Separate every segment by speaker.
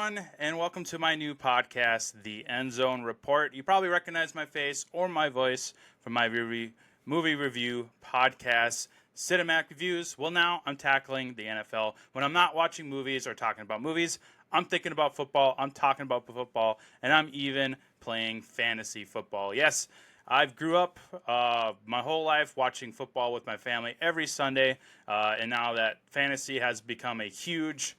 Speaker 1: everyone, and welcome to my new podcast, the Endzone Report. You probably recognize my face or my voice from my movie review podcast, Cinematic Reviews. Well, now I'm tackling the NFL. When I'm not watching movies or talking about movies, I'm thinking about football, I'm talking about football, and I'm even playing fantasy football. Yes, I've grew up my whole life watching football with my family every Sunday, and now that fantasy has become a huge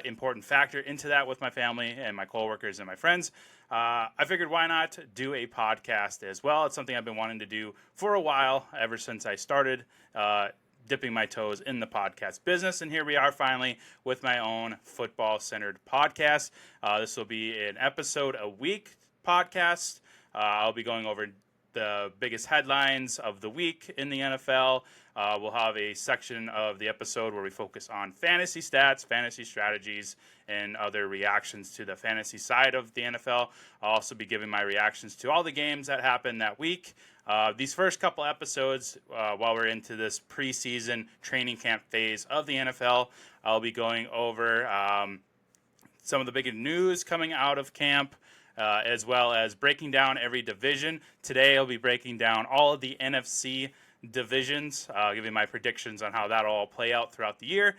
Speaker 1: important factor into that with my family and my coworkers and my friends. I figured why not do a podcast as well. It's something I've been wanting to do for a while, ever since I started dipping my toes in the podcast business. And here we are finally with my own football-centered podcast. This will be an episode a week podcast. I'll be going over the biggest headlines of the week in the NFL. We'll have a section of the episode where we focus on fantasy stats, fantasy strategies, and other reactions to the fantasy side of the NFL. I'll also be giving my reactions to all the games that happened that week. These first couple episodes, while we're into this preseason training camp phase of the NFL, I'll be going over some of the big news coming out of camp, as well as breaking down every division. Today I'll be breaking down all of the NFC divisions, giving my predictions on how that'll all play out throughout the year.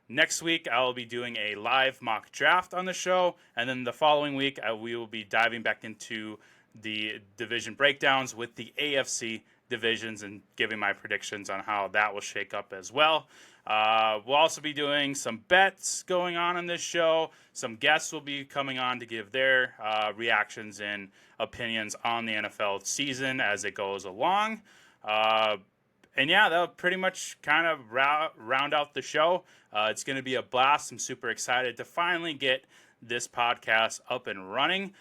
Speaker 1: Next week I'll be doing a live mock draft on the show, and then the following week we will be diving back into the division breakdowns with the AFC divisions and giving my predictions on how that will shake up as well. We'll also be doing some bets going on in this show. Some guests will be coming on to give their reactions and opinions on the NFL season as it goes along. And yeah, that'll pretty much kind of round out the show. It's going to be a blast. I'm super excited to finally get this podcast up and running.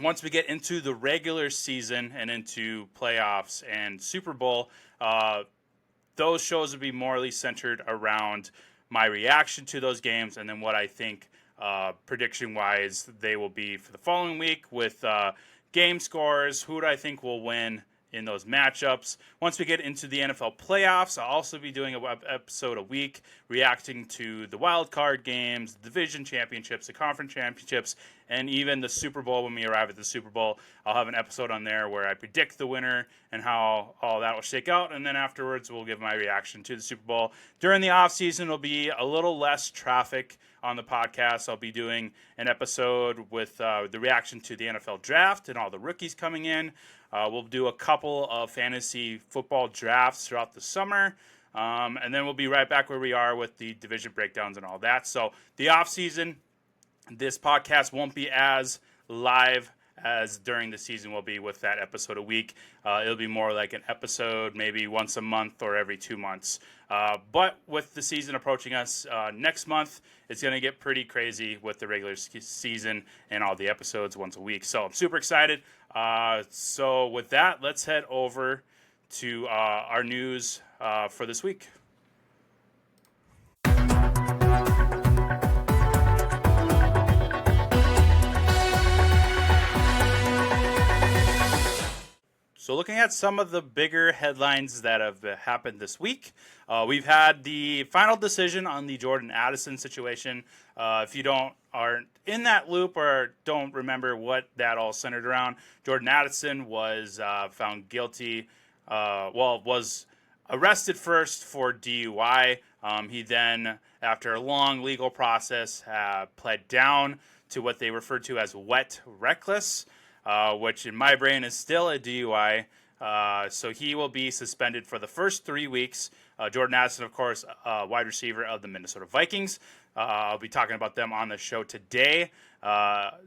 Speaker 1: Once we get into the regular season and into playoffs and Super Bowl, those shows will be morely centered around my reaction to those games and then what I think prediction-wise they will be for the following week with game scores, who do I think will win in those matchups. Once we get into the NFL playoffs, I'll also be doing an episode a week reacting to the wild card games, the division championships, the conference championships, and even the Super Bowl. When we arrive at the Super Bowl, I'll have an episode on there where I predict the winner and how all that will shake out, and then afterwards we'll give my reaction to the Super Bowl. During the offseason, it'll be a little less traffic on the podcast. I'll be doing an episode with the reaction to the NFL draft and all the rookies coming in. We'll do a couple of fantasy football drafts throughout the summer, and then we'll be right back where we are with the division breakdowns and all that. So the offseason, this podcast won't be as live as during the season will be with that episode a week. It'll be more like an episode maybe once a month or every 2 months. But with the season approaching us next month, it's going to get pretty crazy with the regular season and all the episodes once a week. So I'm super excited. So with that, let's head over to our news for this week. So looking at some of the bigger headlines that have happened this week, we've had the final decision on the Jordan Addison situation. If you aren't in that loop or don't remember what that all centered around, Jordan Addison was found guilty, was arrested first for DUI. He then, after a long legal process, pled down to what they referred to as wet reckless, which in my brain is still a DUI. So he will be suspended for the first 3 weeks. Jordan Addison, of course, wide receiver of the Minnesota Vikings. I'll be talking about them on the show today.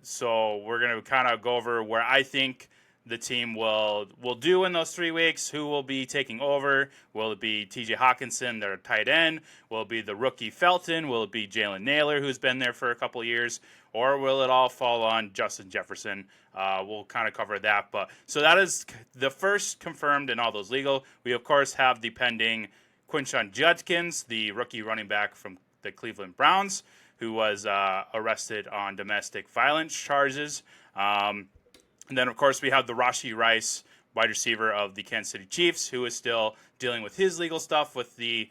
Speaker 1: So we're going to kind of go over where I think the team will do in those 3 weeks, who will be taking over. Will it be TJ Hawkinson, their tight end? Will it be the rookie Felton? Will it be Jalen Naylor, who's been there for a couple of years? Or will it all fall on Justin Jefferson? We'll kind of cover that. So that is the first confirmed and all those legal. We, of course, have the pending Quinshon Judkins, the rookie running back from the Cleveland Browns, who was arrested on domestic violence charges. And then, of course, we have the Rashee Rice, wide receiver of the Kansas City Chiefs, who is still dealing with his legal stuff with the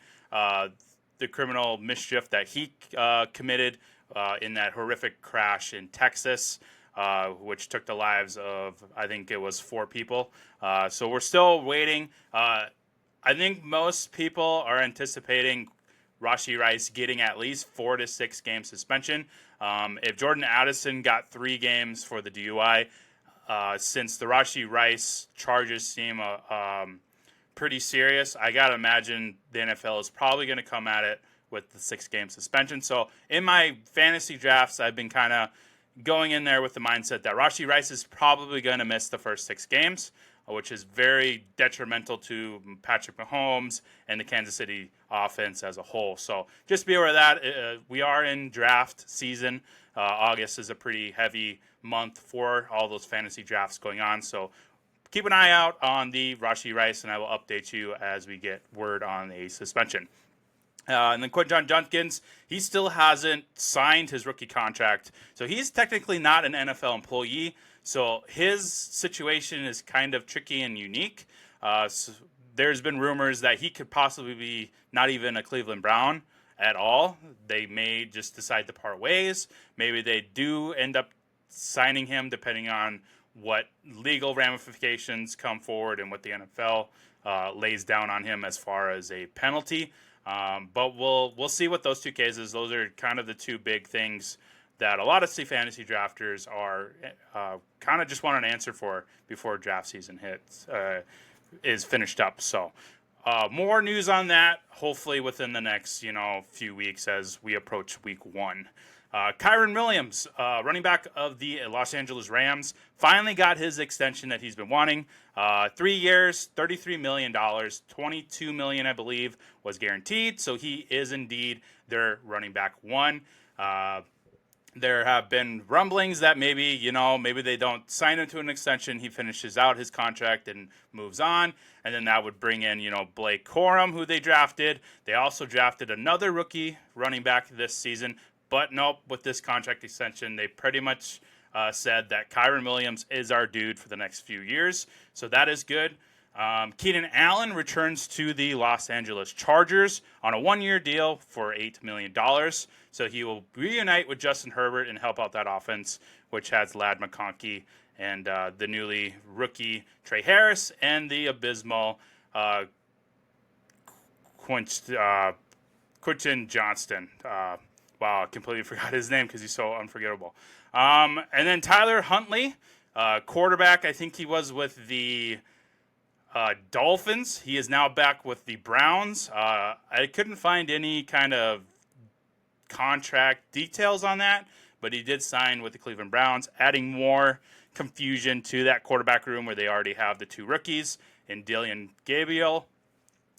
Speaker 1: criminal mischief that he committed in that horrific crash in Texas, which took the lives of, I think it was 4 people. So we're still waiting. I think most people are anticipating Rashee Rice getting at least 4 to 6 game suspension. If Jordan Addison got 3 games for the DUI, since the Rashee Rice charges seem pretty serious, I gotta imagine the NFL is probably going to come at it with the 6-game suspension. So in my fantasy drafts, I've been kind of going in there with the mindset that Rashee Rice is probably going to miss the first 6 games, which is very detrimental to Patrick Mahomes and the Kansas City offense as a whole. So just be aware of that. We are in draft season. August is a pretty heavy month for all those fantasy drafts going on. So keep an eye out on the Rashee Rice, and I will update you as we get word on a suspension. And then Quinton Judkins, he still hasn't signed his rookie contract. So he's technically not an NFL employee. So his situation is kind of tricky and unique. So there's been rumors that he could possibly be not even a Cleveland Brown at all. They may just decide to part ways. Maybe they do end up signing him depending on what legal ramifications come forward and what the NFL lays down on him as far as a penalty. But we'll see what those 2 cases. Those are kind of the 2 big things that a lot of fantasy drafters are kind of just want an answer for before draft season is finished up. So more news on that, hopefully within the next few weeks as we approach week 1. Kyren Williams, running back of the Los Angeles Rams, finally got his extension that he's been wanting. 3 years, $33 million, $22 million, I believe, was guaranteed. So he is indeed their running back 1. There have been rumblings that maybe they don't sign him to an extension. He finishes out his contract and moves on. And then that would bring in, Blake Corum, who they drafted. They also drafted another rookie running back this season. But nope, with this contract extension, they pretty much said that Kyren Williams is our dude for the next few years. So that is good. Keenan Allen returns to the Los Angeles Chargers on a 1-year deal for $8 million. So he will reunite with Justin Herbert and help out that offense, which has Ladd McConkey and the newly rookie Trey Harris and the abysmal Quentin Johnston. Wow, I completely forgot his name because he's so unforgettable. And then Tyler Huntley, quarterback. I think he was with the Dolphins. He is now back with the Browns. I couldn't find any kind of contract details on that, but he did sign with the Cleveland Browns, adding more confusion to that quarterback room where they already have the 2 rookies in Dylan Gabriel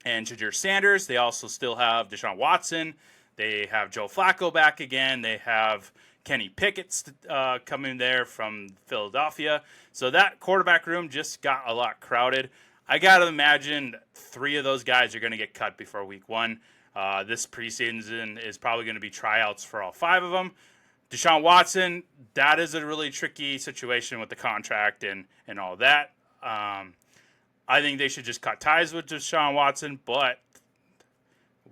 Speaker 1: and Jadir Sanders. They also still have Deshaun Watson. They have Joe Flacco back again. They have Kenny Pickett coming there from Philadelphia. So that quarterback room just got a lot crowded. I got to imagine 3 of those guys are going to get cut before week 1. This preseason is probably going to be tryouts for all 5 of them. Deshaun Watson, that is a really tricky situation with the contract and all that. I think they should just cut ties with Deshaun Watson, but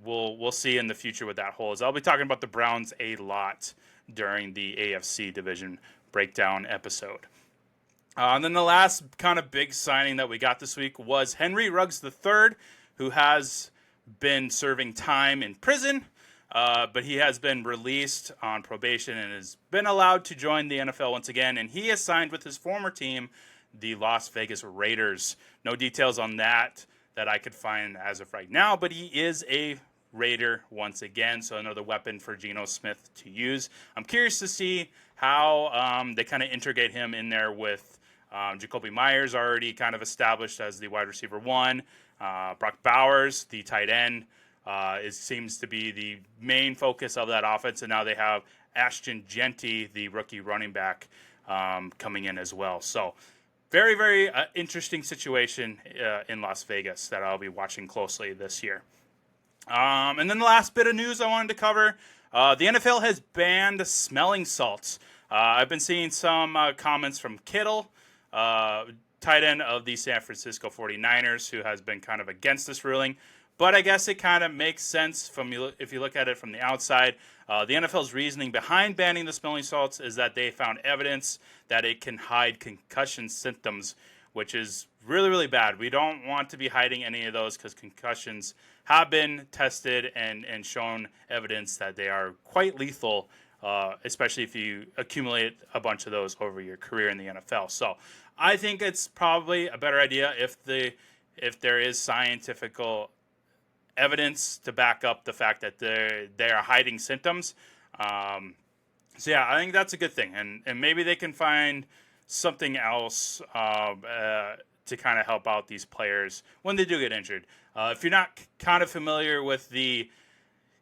Speaker 1: we'll see in the future what that holds. I'll be talking about the Browns a lot during the AFC division breakdown episode. And then the last kind of big signing that we got this week was Henry Ruggs III, who has been serving time in prison, but he has been released on probation and has been allowed to join the NFL once again, and he has signed with his former team, the Las Vegas Raiders. No details on that I could find as of right now, but he is a Raider once again, so another weapon for Geno Smith to use. I'm curious to see how they kind of integrate him in there with Jacoby Myers, already kind of established as the wide receiver 1. Brock Bowers, the tight end, seems to be the main focus of that offense, and now they have Ashton Jeanty, the rookie running back, coming in as well. So very, very interesting situation in Las Vegas that I'll be watching closely this year. And then the last bit of news I wanted to cover, the NFL has banned smelling salts. I've been seeing some comments from Kittle, tight end of the San Francisco 49ers, who has been kind of against this ruling. But I guess it kind of makes sense if you look at it from the outside. The NFL's reasoning behind banning the smelling salts is that they found evidence that it can hide concussion symptoms, which is really, really bad. We don't want to be hiding any of those because concussions have been tested and shown evidence that they are quite lethal, especially if you accumulate a bunch of those over your career in the NFL. So I think it's probably a better idea if there is scientific evidence to back up the fact that they are hiding symptoms. So yeah, I think that's a good thing, and maybe they can find something else to kind of help out these players when they do get injured. If you're not kind of familiar with the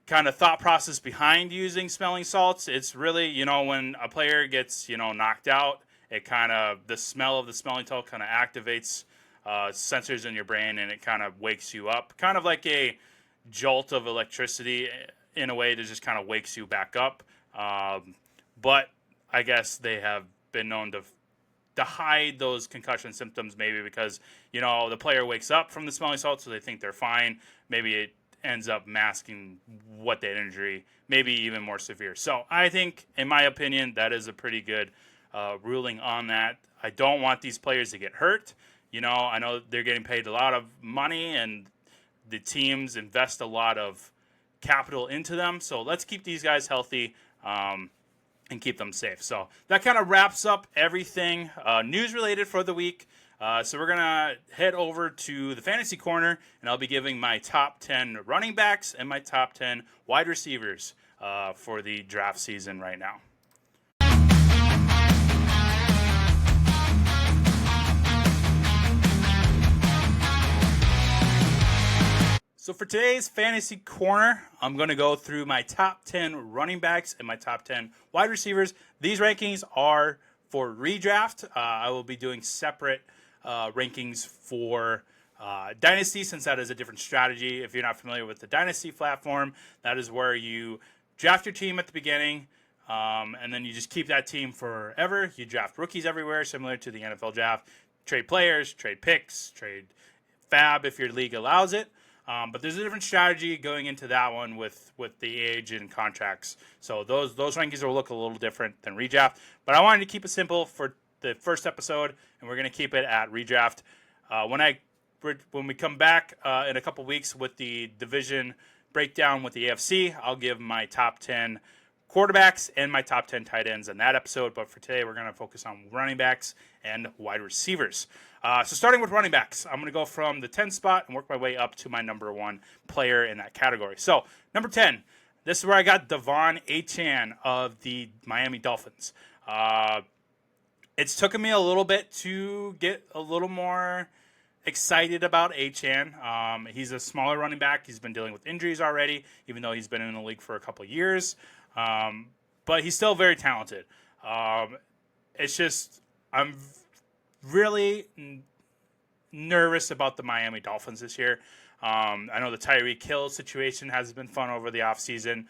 Speaker 1: kind of thought process behind using smelling salts, it's really, when a player gets, knocked out, it kind of, the smell of the smelling salt kind of activates sensors in your brain, and it kind of wakes you up, kind of like a jolt of electricity in a way that just kind of wakes you back up. But I guess they have been known to hide those concussion symptoms, maybe because, the player wakes up from the smelling salt, so they think they're fine. Maybe it ends up masking what that injury, maybe even more severe. So I think, in my opinion, that is a pretty good ruling on that. I don't want these players to get hurt. I know they're getting paid a lot of money, and the teams invest a lot of capital into them. So let's keep these guys healthy and keep them safe. So that kind of wraps up everything news related for the week. So we're going to head over to the fantasy corner, and I'll be giving my top 10 running backs and my top 10 wide receivers for the draft season right now. So for today's fantasy corner, I'm going to go through my top 10 running backs and my top 10 wide receivers. These rankings are for redraft. I will be doing separate rankings for Dynasty, since that is a different strategy. If you're not familiar with the Dynasty platform, that is where you draft your team at the beginning, and then you just keep that team forever. You draft rookies everywhere, similar to the NFL draft. Trade players, trade picks, trade fab if your league allows it. But there's a different strategy going into that one with the age and contracts. So those rankings will look a little different than redraft. But I wanted to keep it simple for the first episode, and we're going to keep it at redraft. When we come back in a couple weeks with the division breakdown with the AFC, I'll give my top 10 quarterbacks and my top 10 tight ends in that episode. But for today, we're going to focus on running backs and wide receivers. So starting with running backs, I'm going to go from the 10th spot and work my way up to my number one player in that category. So number 10, this is where I got De'Von Achane of the Miami Dolphins. It's taken me a little bit to get a little more excited about Achane. He's a smaller running back. He's been dealing with injuries already, even though he's been in the league for a couple of years. But he's still very talented. It's just, I'm really nervous about the Miami Dolphins this year. I know the Tyreek Hill situation has been fun over the offseason.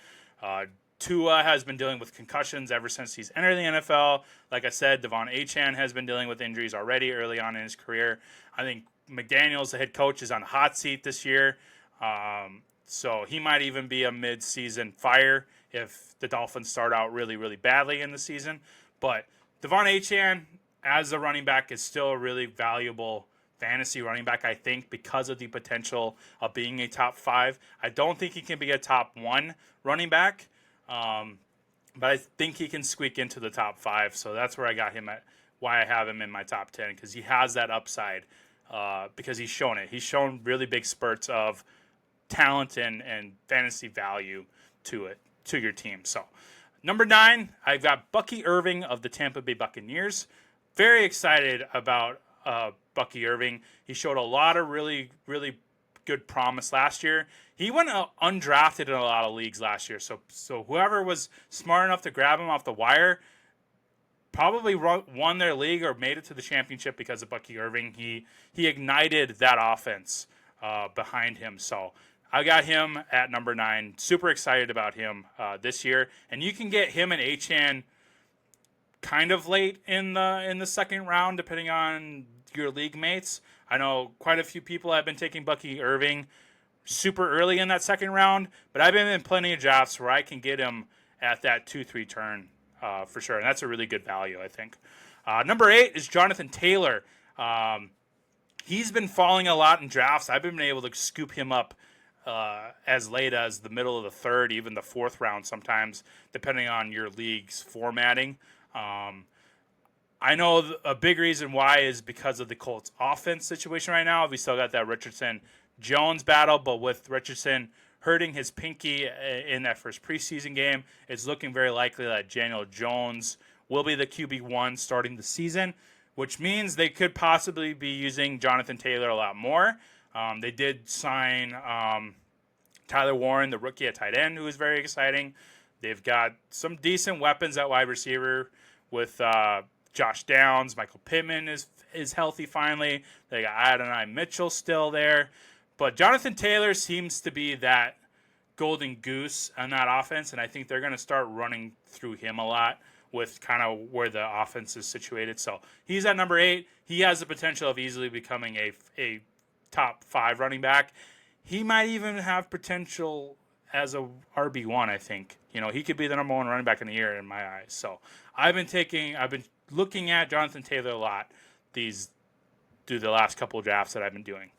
Speaker 1: Tua has been dealing with concussions ever since he's entered the NFL. Like I said, De'Von Achane has been dealing with injuries already early on in his career. I think McDaniels, the head coach, is on the hot seat this year. So he might even be a mid-season fire if the Dolphins start out really, really badly in the season. But De'Von Achane, as a running back, is still a really valuable fantasy running back, I think, because of the potential of being a top 5. I don't think he can be a top 1 running back, but I think he can squeak into the top 5. So that's where I got him at, why I have him in my top 10, because he has that upside, because he's shown it. He's shown really big spurts of talent and fantasy value to your team. So number 9, I've got Bucky Irving of the Tampa Bay Buccaneers. Very excited about Bucky Irving. He showed a lot of really, really good promise last year. He went undrafted in a lot of leagues last year. So whoever was smart enough to grab him off the wire probably won their league or made it to the championship because of Bucky Irving. He ignited that offense behind him. So I got him at number 9. Super excited about him this year. And you can get him and Achane kind of late in the second round, depending on your league mates. I know quite a few people have been taking Bucky Irving super early in that second round, but I've been in plenty of drafts where I can get him at that 2-3 turn for sure, and that's a really good value, I think. Number 8 is Jonathan Taylor. He's been falling a lot in drafts. I've been able to scoop him up as late as the middle of the third, even the fourth round sometimes, depending on your league's formatting. I know a big reason why is because of the Colts offense situation right now. We still got that Richardson-Jones battle, but with Richardson hurting his pinky in that first preseason game, it's looking very likely that Daniel Jones will be the QB1 starting the season, which means they could possibly be using Jonathan Taylor a lot more. They did sign Tyler Warren, the rookie at tight end, who is very exciting. They've got some decent weapons at wide receiver with Josh Downs. Michael Pittman is healthy finally. They got Adonai Mitchell still there. But Jonathan Taylor seems to be that golden goose on that offense, and I think they're going to start running through him a lot with kind of where the offense is situated. So he's at number 8. He has the potential of easily becoming a top 5 running back. He might even have potential as a RB1, I think. He could be the number 1 running back in the year in my eyes. So I've been looking at Jonathan Taylor a lot through the last couple of drafts that I've been doing.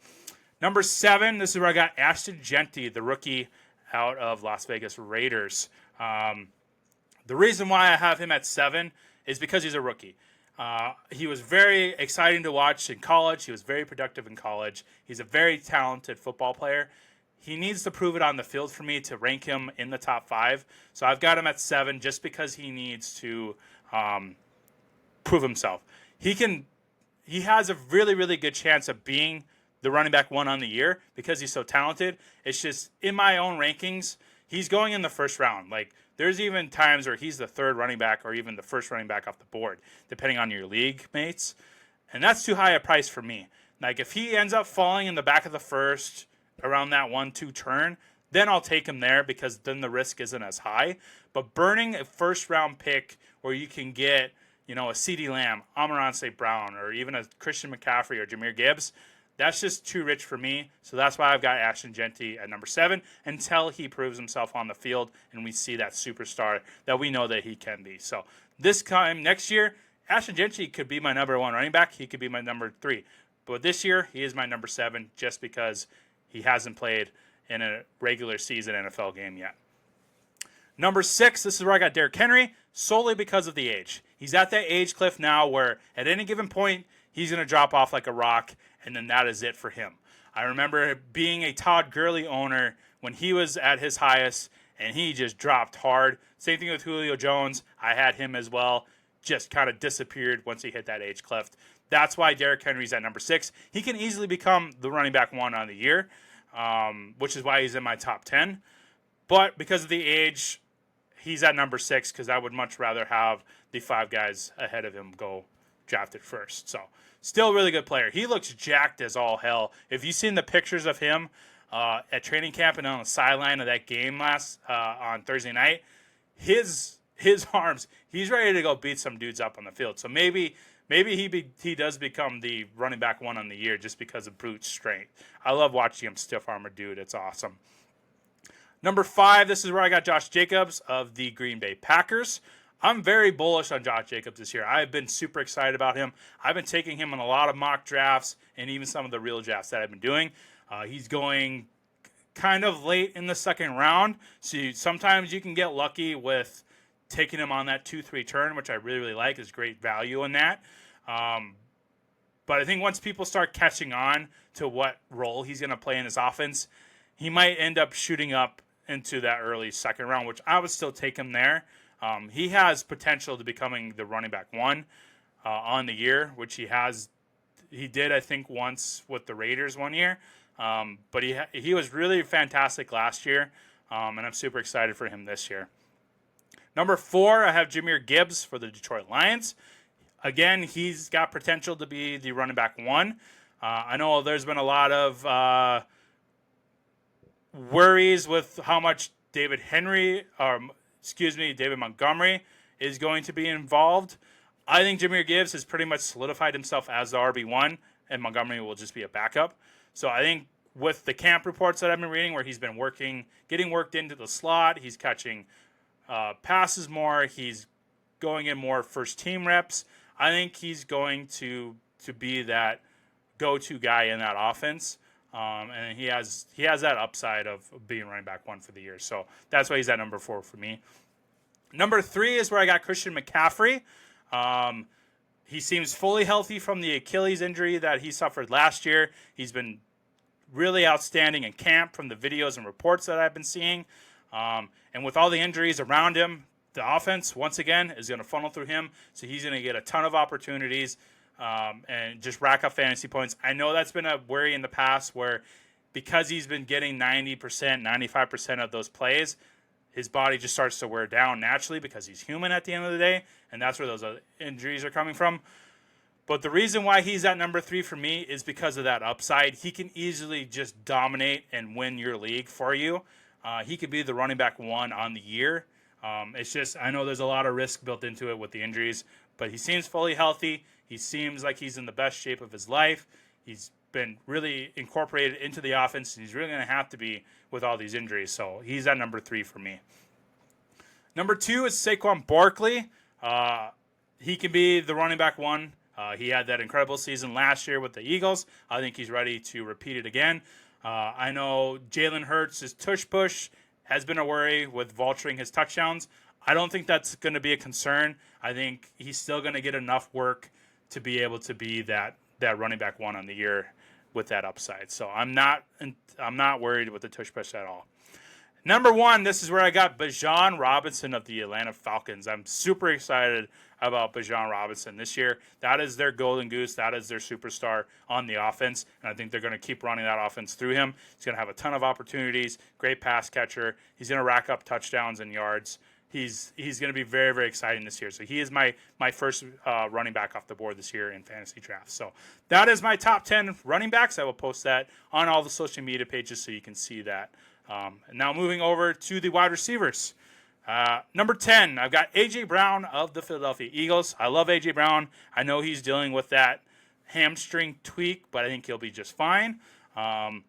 Speaker 1: Number 7, this is where I got Ashton Jeanty, the rookie out of Las Vegas Raiders. The reason why I have him at 7 is because he's a rookie. He was very exciting to watch in college. He was very productive in college. He's a very talented football player. He needs to prove it on the field for me to rank him in the top 5. So I've got him at 7 just because he needs to prove himself. He has a really, really good chance of being the running back 1 on the year because he's so talented. It's just in my own rankings, he's going in the first round. Like, there's even times where he's the 3rd running back or even the 1st running back off the board, depending on your league mates. And that's too high a price for me. Like, if he ends up falling in the back of the first around that 1-2 turn, then I'll take him there because then the risk isn't as high. But burning a first-round pick where you can get, a CeeDee Lamb, Amon-Ra St. Brown, or even a Christian McCaffrey or Jahmyr Gibbs, that's just too rich for me. So that's why I've got Ashton Jeanty at number 7 until he proves himself on the field and we see that superstar that we know that he can be. So this time next year, Ashton Jeanty could be my number 1 running back. He could be my number 3. But this year, he is my number 7 just because he hasn't played in a regular season NFL game yet. Number 6, this is where I got Derrick Henry, solely because of the age. He's at that age cliff now where at any given point, he's going to drop off like a rock, and then that is it for him. I remember being a Todd Gurley owner when he was at his highest, and he just dropped hard. Same thing with Julio Jones. I had him as well. Just kind of disappeared once he hit that age cliff. That's why Derrick Henry's at number 6. He can easily become the running back 1 on the year, which is why he's in my top 10. But because of the age, he's at number 6 because I would much rather have the 5 guys ahead of him go drafted first. So still a really good player. He looks jacked as all hell. If you've seen the pictures of him at training camp and on the sideline of that game last on Thursday night, his arms, he's ready to go beat some dudes up on the field. So maybe he does become the running back 1 on the year just because of brute strength. I love watching him stiff arm a dude. It's awesome. Number 5, this is where I got Josh Jacobs of the Green Bay Packers. I'm very bullish on Josh Jacobs this year. I've been super excited about him. I've been taking him in a lot of mock drafts and even some of the real drafts that I've been doing. He's going kind of late in the second round. So sometimes you can get lucky with taking him on that 2-3 turn, which I really, really like. There's great value in that. But I think once people start catching on to what role he's going to play in his offense, he might end up shooting up into that early second round, which I would still take him there. He has potential to becoming the running back 1 on the year, which he has. He did, I think, once with the Raiders one year. But he was really fantastic last year, and I'm super excited for him this year. Number 4, I have Jahmyr Gibbs for the Detroit Lions. Again, he's got potential to be the running back 1. I know there's been a lot of worries with how much David Montgomery is going to be involved. I think Jahmyr Gibbs has pretty much solidified himself as the RB1, and Montgomery will just be a backup. So I think with the camp reports that I've been reading, where he's been getting worked into the slot, he's catching passes more, he's going in more first team reps. I think he's going to be that go-to guy in that offense. And he has that upside of being running back 1 for the year. So that's why he's at number 4 for me. Number 3 is where I got Christian McCaffrey. He seems fully healthy from the Achilles injury that he suffered last year. He's been really outstanding in camp from the videos and reports that I've been seeing. And with all the injuries around him, the offense, once again, is going to funnel through him. So he's going to get a ton of opportunities and just rack up fantasy points. I know that's been a worry in the past where because he's been getting 90%, 95% of those plays, his body just starts to wear down naturally because he's human at the end of the day, and that's where those injuries are coming from. But the reason why he's at number 3 for me is because of that upside. He can easily just dominate and win your league for you. He could be the running back 1 on the year. It's just, I know there's a lot of risk built into it with the injuries, but he seems fully healthy. He seems like he's in the best shape of his life. He's been really incorporated into the offense, and he's really going to have to be with all these injuries. So he's at number 3 for me. Number 2 is Saquon Barkley. He can be the running back 1. He had that incredible season last year with the Eagles. I think he's ready to repeat it again. I know Jalen Hurts' tush push has been a worry with vulturing his touchdowns. I don't think that's going to be a concern. I think he's still going to get enough work to be able to be that running back 1 on the year with that upside. So I'm not worried with the tush push at all. Number 1, this is where I got Bijan Robinson of the Atlanta Falcons. I'm super excited about Bijan Robinson this year. That is their golden goose. That is their superstar on the offense, and I think they're going to keep running that offense through him. He's going to have a ton of opportunities, great pass catcher. He's going to rack up touchdowns and yards. He's going to be very, very exciting this year. So he is my first running back off the board this year in fantasy drafts. So that is my top 10 running backs. I will post that on all the social media pages so you can see that. And now moving over to the wide receivers. Number 10, I've got A.J. Brown of the Philadelphia Eagles. I love A.J. Brown. I know he's dealing with that hamstring tweak, but I think he'll be just fine. I'm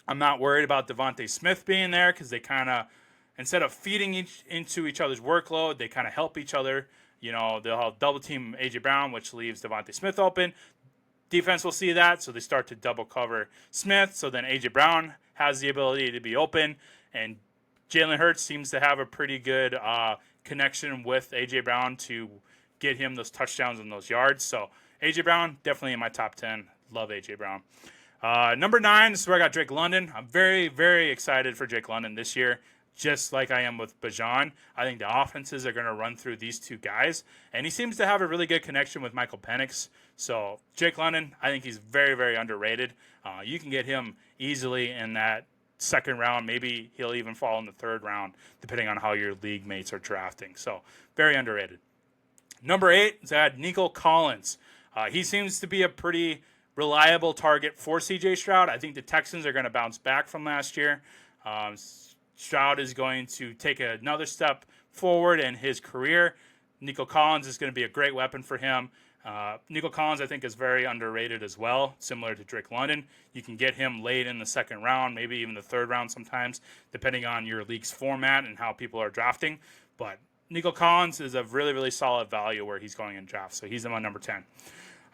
Speaker 1: not worried about Devontae Smith being there because they kind of, instead of feeding into each other's workload, they kind of help each other. You know, they'll double team A.J. Brown, which leaves Devontae Smith open. Defense will see that, so they start to double cover Smith. So then A.J. Brown has the ability to be open, and Jalen Hurts seems to have a pretty good connection with A.J. Brown to get him those touchdowns and those yards. So A.J. Brown, definitely in my top 10. Love A.J. Brown. Number 9, this is where I got Drake London. I'm very, very excited for Drake London this year, just like I am with Bijan. I think the offenses are going to run through these two guys, and he seems to have a really good connection with Michael Penix. So Drake London, I think he's very, very underrated. You can get him easily in that second round. Maybe he'll even fall in the third round, depending on how your league mates are drafting. So very underrated. Number 8 is I had Nico Collins. He seems to be a pretty reliable target for C.J. Stroud. I think the Texans are going to bounce back from last year. Stroud is going to take another step forward in his career. Nico Collins is going to be a great weapon for him. Nico Collins, I think, is very underrated as well, similar to Drake London. You can get him late in the second round, maybe even the third round sometimes, depending on your league's format and how people are drafting. But Nico Collins is a really, really solid value where he's going in draft. So he's in my number 10.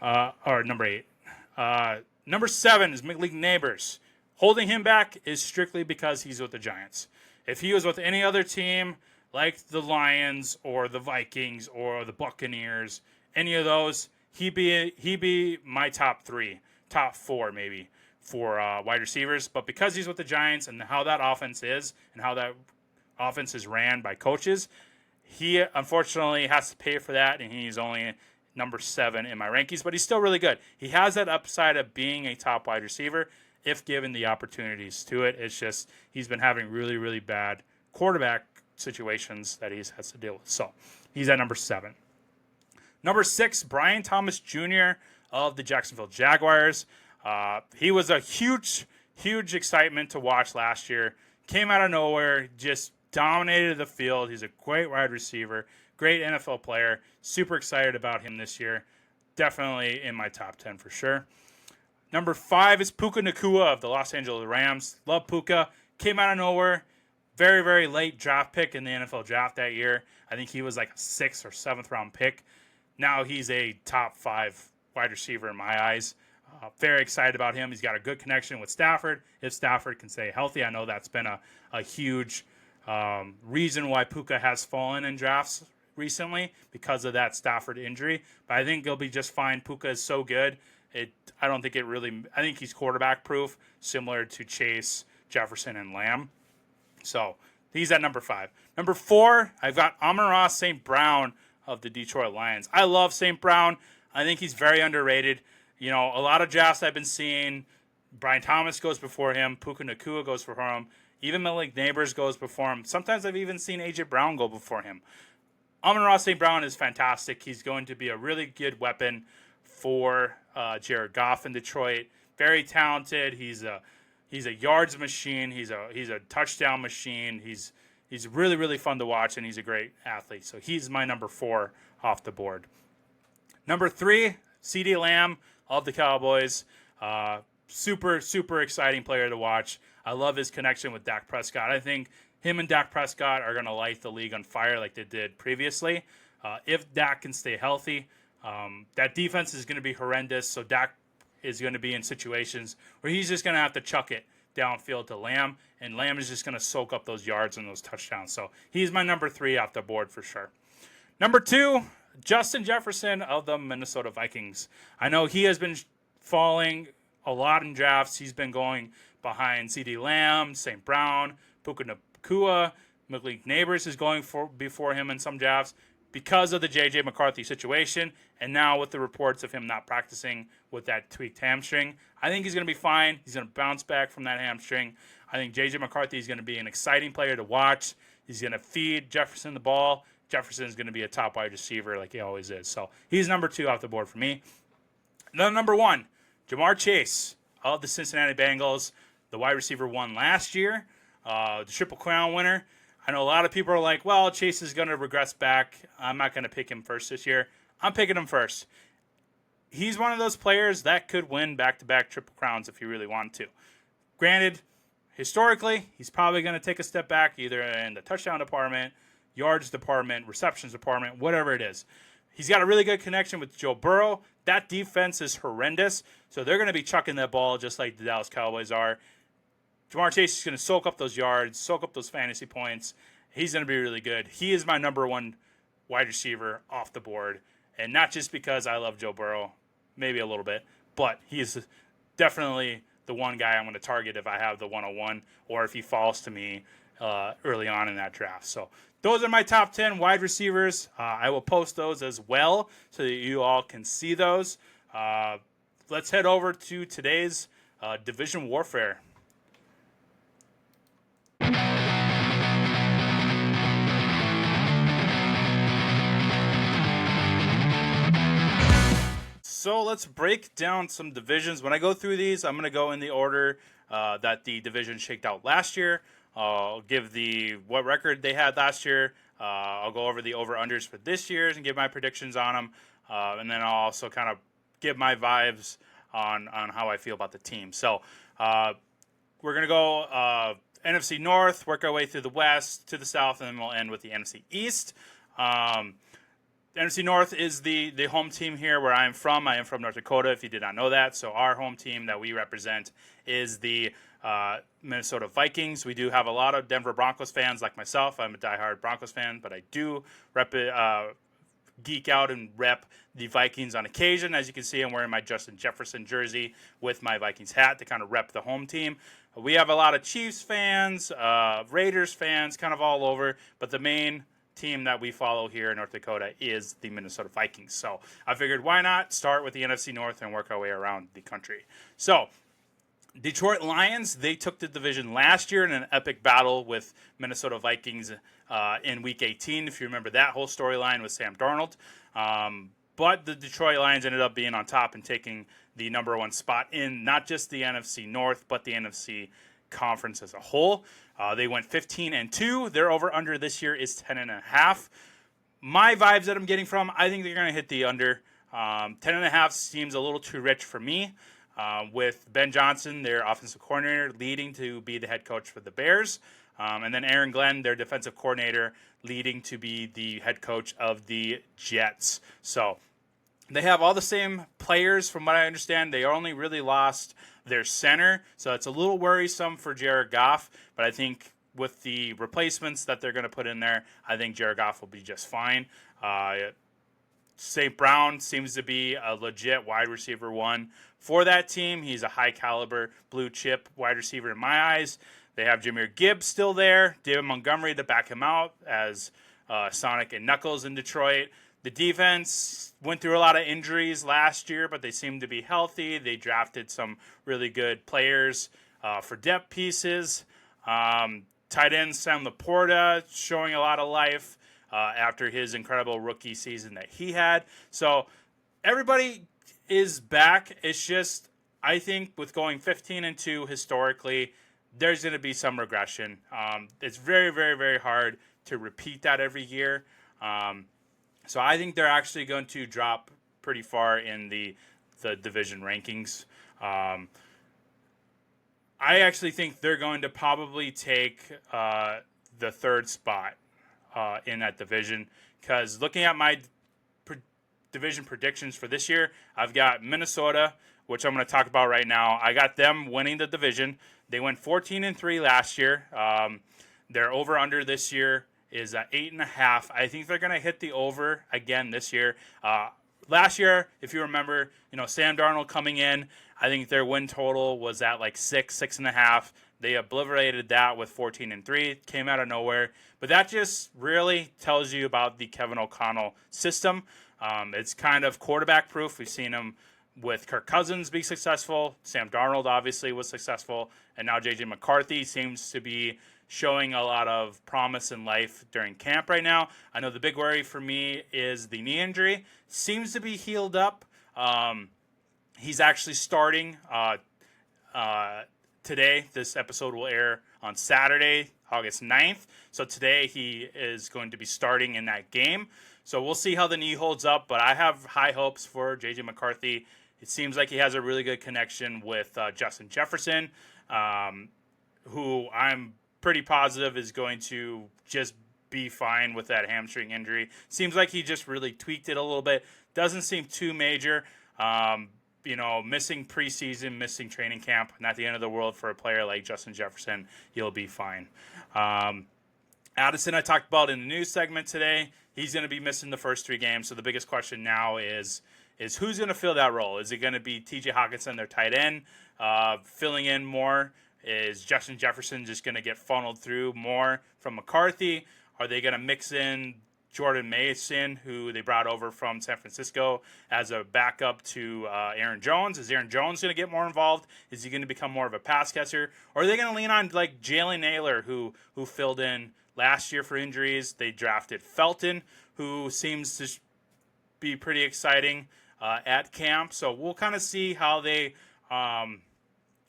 Speaker 1: Or number 8. Number 7 is Malik Neighbors. Holding him back is strictly because he's with the Giants. If he was with any other team, like the Lions or the Vikings or the Buccaneers, any of those, he'd be my top 3, top 4 maybe for wide receivers. But because he's with the Giants and how that offense is and how that offense is ran by coaches, he unfortunately has to pay for that, and he's only number 7 in my rankings. But he's still really good. He has that upside of being a top wide receiver if given the opportunities to it. It's just he's been having really, really bad quarterback situations that he has to deal with. So he's at number 7. Number 6, Brian Thomas Jr. of the Jacksonville Jaguars. He was a huge, huge excitement to watch last year. Came out of nowhere, just dominated the field. He's a great wide receiver, great NFL player. Super excited about him this year. Definitely in my top 10 for sure. Number 5 is Puka Nacua of the Los Angeles Rams. Love Puka. Came out of nowhere. Very, very late draft pick in the NFL draft that year. I think he was like a 6th or 7th round pick. Now he's a top 5 wide receiver in my eyes. Very excited about him. He's got a good connection with Stafford. If Stafford can stay healthy, I know that's been a huge reason why Puka has fallen in drafts recently because of that Stafford injury. But I think he'll be just fine. Puka is so good. I don't think it really. I think he's quarterback proof, similar to Chase, Jefferson, and Lamb. So he's at number 5. Number 4, I've got Amon-Ra St. Brown of the Detroit Lions. I love St. Brown. I think he's very underrated. You know, a lot of drafts I've been seeing, Brian Thomas goes before him, Puka Nacua goes before him, even Malik Neighbors goes before him. Sometimes I've even seen A.J. Brown go before him. Amon-Ra St. Brown is fantastic. He's going to be a really good weapon for Jared Goff in Detroit. Very talented. He's a yards machine. He's a touchdown machine. He's really, really fun to watch, and he's a great athlete. So he's my number 4 off the board. Number 3, CeeDee Lamb of the Cowboys. Super, super exciting player to watch. I love his connection with Dak Prescott. I think him and Dak Prescott are going to light the league on fire like they did previously. If Dak can stay healthy, that defense is going to be horrendous. So Dak is going to be in situations where he's just going to have to chuck it downfield to Lamb, and Lamb is just going to soak up those yards and those touchdowns. So he's my number 3 off the board for sure. Number 2, Justin Jefferson of the Minnesota Vikings. I know he has been falling a lot in drafts. He's been going behind CeeDee Lamb, St. Brown, Puka Nacua. Malik Neighbors is going before him in some drafts because of the J.J. McCarthy situation, and now with the reports of him not practicing with that tweaked hamstring. I think he's going to be fine. He's going to bounce back from that hamstring. I think J.J. McCarthy is going to be an exciting player to watch. He's going to feed Jefferson the ball. Jefferson is going to be a top wide receiver like he always is. So he's number 2 off the board for me. Then number 1, Jamar Chase of the Cincinnati Bengals, the wide receiver 1 last year, the Triple Crown winner. I know a lot of people are like, well, Chase is going to regress back. I'm not going to pick him first this year. I'm picking him first. He's one of those players that could win back-to-back Triple Crowns if he really wanted to. Granted, historically, he's probably going to take a step back either in the touchdown department, yards department, receptions department, whatever it is. He's got a really good connection with Joe Burrow. That defense is horrendous, so they're going to be chucking that ball just like the Dallas Cowboys are. Jamar Chase is going to soak up those yards, soak up those fantasy points. He's going to be really good. He is my number 1 wide receiver off the board, and not just because I love Joe Burrow, maybe a little bit, but he is definitely the one guy I'm going to target if I have the 101 or if he falls to me early on in that draft. So those are my top 10 wide receivers. I will post those as well so that you all can see those. Let's head over to today's Division Warfare. So let's break down some divisions. When I go through these, I'm going to go in the order that the division shaked out last year. I'll give what record they had last year. I'll go over the over-unders for this year's and give my predictions on them. And then I'll also kind of give my vibes on how I feel about the team. So we're going to go NFC North, work our way through the West to the South, and then we'll end with the NFC East. The NFC North is the home team here where I am from. I am from North Dakota, if you did not know that. So our home team that we represent is the Minnesota Vikings. We do have a lot of Denver Broncos fans like myself. I'm a diehard Broncos fan, but I do geek out and rep the Vikings on occasion. As you can see, I'm wearing my Justin Jefferson jersey with my Vikings hat to kind of rep the home team. We have a lot of Chiefs fans, Raiders fans, kind of all over, but the main team that we follow here in North Dakota is the Minnesota Vikings. So I figured why not start with the NFC North and work our way around the country. So Detroit Lions, they took the division last year in an epic battle with Minnesota Vikings in Week 18, if you remember that whole storyline with Sam Darnold. But the Detroit Lions ended up being on top and taking the number 1 spot in not just the NFC North, but the NFC conference as a whole. They went 15-2. Their over-under this year is 10.5. My vibes that I'm getting from, I think they're going to hit the under. 10.5 seems a little too rich for me. with Ben Johnson, their offensive coordinator, leading to be the head coach for the Bears. And then Aaron Glenn, their defensive coordinator, leading to be the head coach of the Jets. So they have all the same players from what I understand. They only really lost their center. So it's a little worrisome for Jared Goff. But I think with the replacements that they're going to put in there, I think Jared Goff will be just fine. St. Brown seems to be a legit wide receiver one for that team. He's a high caliber blue chip wide receiver in my eyes. They have Jahmyr Gibbs still there, David Montgomery to back him out as Sonic and Knuckles in Detroit. The defense went through a lot of injuries last year, but they seem to be healthy. They drafted some really good players for depth pieces. Tight end Sam Laporta showing a lot of life after his incredible rookie season that he had. So everybody is back. It's just, I think with going 15-2 historically, there's going to be some regression. It's very, very, very hard to repeat that every year. So I think they're actually going to drop pretty far in the division rankings. I actually think they're going to probably take the third spot in that division, because looking at my division predictions for this year, I've got Minnesota, which I'm going to talk about right now. I got them winning the division. They went 14-3 last year. Their over-under this year is 8.5. I think they're going to hit the over again this year. Last year, if you remember, Sam Darnold coming in, I think their win total was at like 6.5. They obliterated that with 14-3. Came out of nowhere. But that just really tells you about the Kevin O'Connell system. It's kind of quarterback proof. We've seen him with Kirk Cousins be successful. Sam Darnold obviously was successful. And now J.J. McCarthy seems to be showing a lot of promise in life during camp right now. I know the big worry for me is the knee injury. Seems to be healed up. He's actually starting today. This episode will air on Saturday, August 9th. So today he is going to be starting in that game. So we'll see how the knee holds up, but I have high hopes for J.J. McCarthy. It seems like he has a really good connection with Justin Jefferson, who I'm pretty positive is going to just be fine with that hamstring injury. Seems like he just really tweaked it a little bit. Doesn't seem too major. Missing preseason, missing training camp, not the end of the world for a player like Justin Jefferson. He'll be fine. Addison, I talked about in the news segment today. He's going to be missing the first 3 games. So the biggest question now is who's going to fill that role? Is it going to be T.J. Hockenson, their tight end, filling in more? Is Justin Jefferson just going to get funneled through more from McCarthy? Are they going to mix in Jordan Mason, who they brought over from San Francisco as a backup to Aaron Jones? Is Aaron Jones going to get more involved? Is he going to become more of a pass catcher? Or are they going to lean on like Jalen Naylor, who filled in last year for injuries? They drafted Felton, who seems to be pretty exciting at camp. So we'll kind of see how they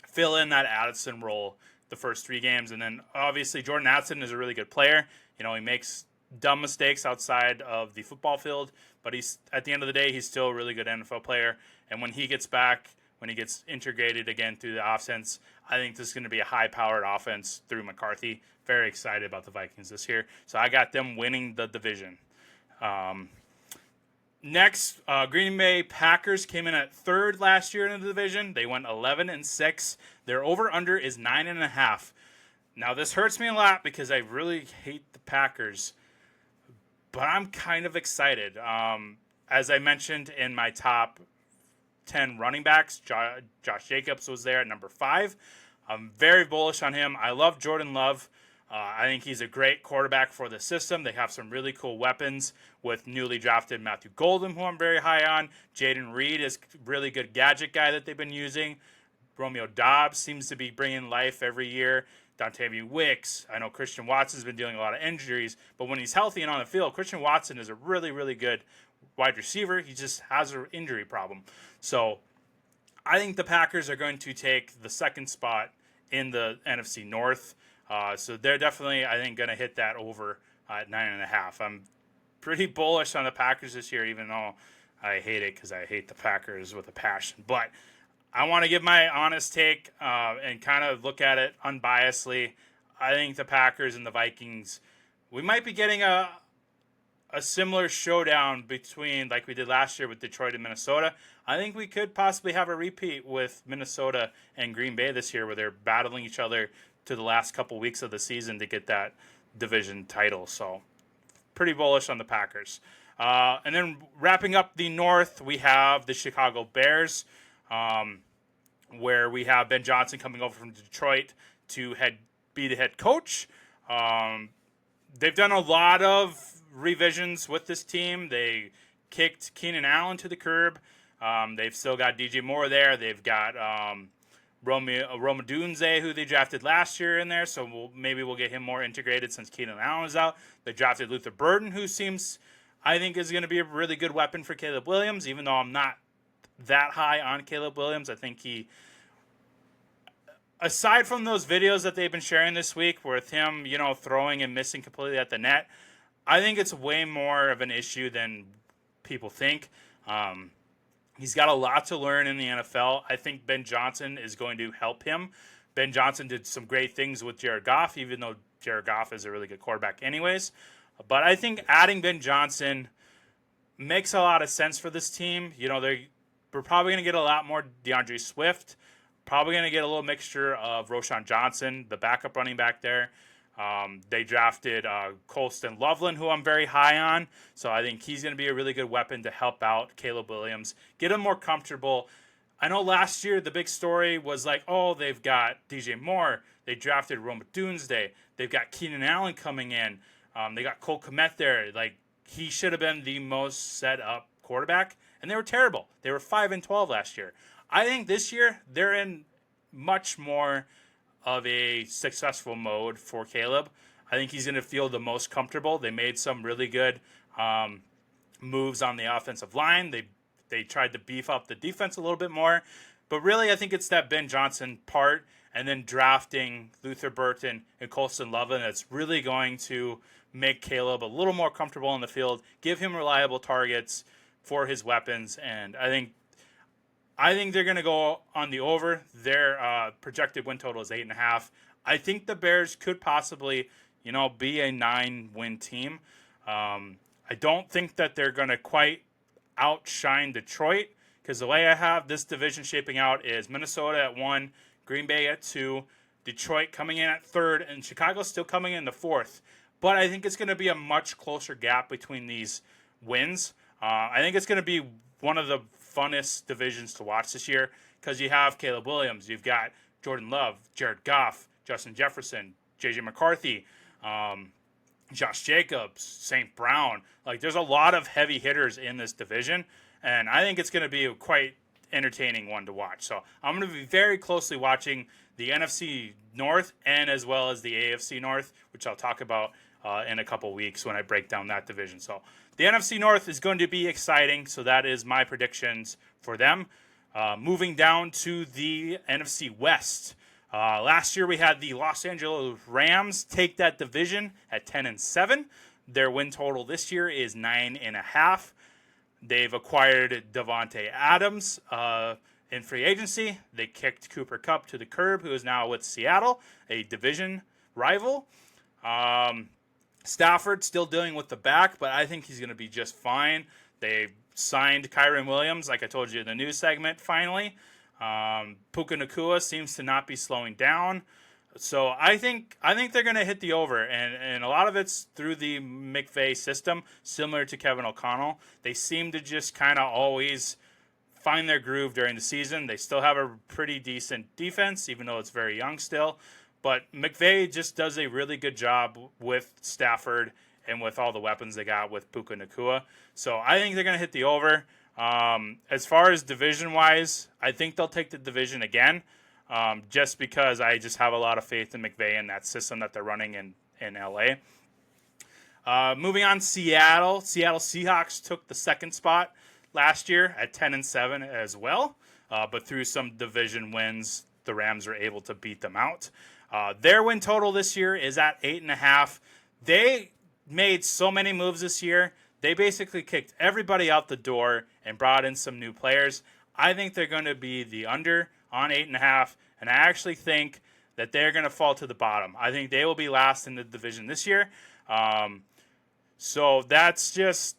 Speaker 1: fill in that Addison role the first 3 games. And then obviously Jordan Addison is a really good player. He makes dumb mistakes outside of the football field, but he's at the end of the day, he's still a really good NFL player. And when he gets back, when he gets integrated again through the offense, I think this is going to be a high-powered offense through McCarthy. Very excited about the Vikings this year. So I got them winning the division. Next, Green Bay Packers came in at 3rd last year in the division. They went 11-6. Their over/under is 9.5. Now, this hurts me a lot because I really hate the Packers, but I'm kind of excited. As I mentioned in my top 10 running backs, Josh Jacobs was there at number 5. I'm very bullish on him. I love Jordan Love. I think he's a great quarterback for the system. They have some really cool weapons with newly drafted Matthew Golden, who I'm very high on. Jaden Reed is a really good gadget guy that they've been using. Romeo Doubs seems to be bringing life every year. Dontavian Wicks. I know Christian Watson's been dealing with a lot of injuries, but when he's healthy and on the field, Christian Watson is a really, really good wide receiver. He just has an injury problem. So I think the Packers are going to take the 2nd spot in the NFC North. So they're definitely, I think, going to hit that over at 9.5. I'm pretty bullish on the Packers this year, even though I hate it because I hate the Packers with a passion. But I want to give my honest take and kind of look at it unbiasedly. I think the Packers and the Vikings, we might be getting a similar showdown between like we did last year with Detroit and Minnesota. I think we could possibly have a repeat with Minnesota and Green Bay this year where they're battling each other to the last couple weeks of the season to get that division title. So pretty bullish on the Packers. And then wrapping up the North, we have the Chicago Bears, where we have Ben Johnson coming over from Detroit to be the head coach. They've done a lot of revisions with this team. They kicked Keenan Allen to the curb. They've still got DJ Moore there. They've got Rome Odunze, who they drafted last year, in there. So maybe we'll get him more integrated since Keenan Allen is out. They drafted Luther Burden, who I think is going to be a really good weapon for Caleb Williams, even though I'm not that high on Caleb Williams. I think aside from those videos that they've been sharing this week with him, throwing and missing completely at the net, I think it's way more of an issue than people think. He's got a lot to learn in the NFL. I think Ben Johnson is going to help him. Ben Johnson did some great things with Jared Goff, even though Jared Goff is a really good quarterback anyways. But I think adding Ben Johnson makes a lot of sense for this team. We're probably going to get a lot more DeAndre Swift. Probably going to get a little mixture of Roshan Johnson, the backup running back there. They drafted Colston Loveland, who I'm very high on. So I think he's going to be a really good weapon to help out Caleb Williams, get him more comfortable. I know last year the big story was like, oh, they've got DJ Moore. They drafted Rome Odunze. They've got Keenan Allen coming in. They got Cole Kmet there. Like, he should have been the most set up quarterback, and they were terrible. They were 5-12 last year. I think this year they're in much more of a successful mode for Caleb. I think he's going to feel the most comfortable. They made some really good moves on the offensive line. They tried to beef up the defense a little bit more. But really, I think it's that Ben Johnson part and then drafting Luther Burden and Colston Loveland that's really going to make Caleb a little more comfortable in the field, give him reliable targets for his weapons, and I think they're going to go on the over. Their projected win total is 8.5. I think the Bears could possibly, be a 9-win team. I don't think that they're going to quite outshine Detroit, because the way I have this division shaping out is Minnesota at 1, Green Bay at 2, Detroit coming in at 3rd, and Chicago still coming in the 4th. But I think it's going to be a much closer gap between these wins. I think it's going to be one of the funnest divisions to watch this year because you have Caleb Williams, you've got Jordan Love, Jared Goff, Justin Jefferson, J.J. McCarthy, Josh Jacobs, St. Brown. Like, there's a lot of heavy hitters in this division, and I think it's going to be a quite entertaining one to watch. So I'm going to be very closely watching the NFC North and as well as the AFC North, which I'll talk about in a couple weeks when I break down that division. So the NFC North is going to be exciting. So that is my predictions for them. Moving down to the NFC West. Last year we had the Los Angeles Rams take that division at 10-7. Their win total this year is 9.5. They've acquired Davante Adams in free agency. They kicked Cooper Kupp to the curb, who is now with Seattle, a division rival. Stafford still dealing with the back, but I think he's going to be just fine. They signed Kyron Williams, like I told you in the news segment, finally. Puka Nacua seems to not be slowing down. So I think they're going to hit the over, and a lot of it's through the McVay system, similar to Kevin O'Connell. They seem to just kind of always find their groove during the season. They still have a pretty decent defense, even though it's very young still. But McVay just does a really good job with Stafford and with all the weapons they got with Puka Nacua. So I think they're going to hit the over. As far as division-wise, I think they'll take the division again. Just because I just have a lot of faith in McVay and that system that they're running in LA. Moving on, Seattle. Seattle Seahawks took the second spot last year at 10-7 as well. But through some division wins, the Rams were able to beat them out. Their win total this year is at 8.5. They made so many moves this year. They basically kicked everybody out the door and brought in some new players. I think they're going to be the under on 8.5, and I actually think that they're going to fall to the bottom. I think they will be last in the division this year. So that's just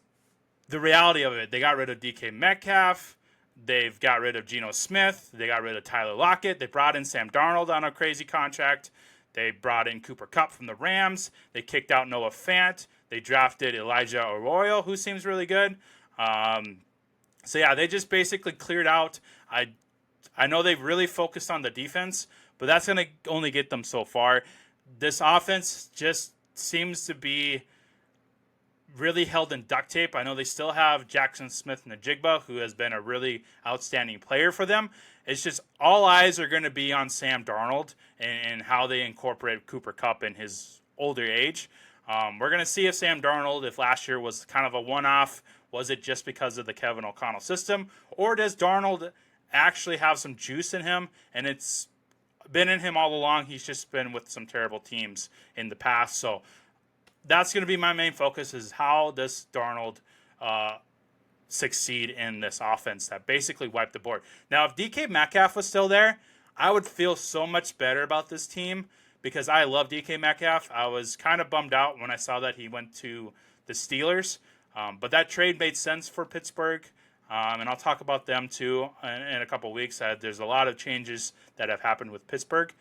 Speaker 1: the reality of it. They got rid of DK Metcalf. They've got rid of Geno Smith. They got rid of Tyler Lockett. They brought in Sam Darnold on a crazy contract. They brought in Cooper Kupp from the Rams. They kicked out Noah Fant. They drafted Elijah Arroyo, who seems really good. So yeah, they just basically cleared out. I know they've really focused on the defense, but that's going to only get them so far. This offense just seems to be really held in duct tape. I know they still have Jackson Smith-Njigba, who has been a really outstanding player for them. It's just all eyes are going to be on Sam Darnold and how they incorporate Cooper Kupp in his older age. We're going to see if Sam Darnold, if last year was kind of a one-off, was it just because of the Kevin O'Connell system, or does Darnold actually have some juice in him, and it's been in him all along. He's just been with some terrible teams in the past. So that's going to be my main focus, is how does Darnold succeed in this offense that basically wiped the board. Now, if DK Metcalf was still there, I would feel so much better about this team because I love DK Metcalf. I was kind of bummed out when I saw that he went to the Steelers, but that trade made sense for Pittsburgh. And I'll talk about them too in a couple of weeks. There's a lot of changes that have happened with Pittsburgh.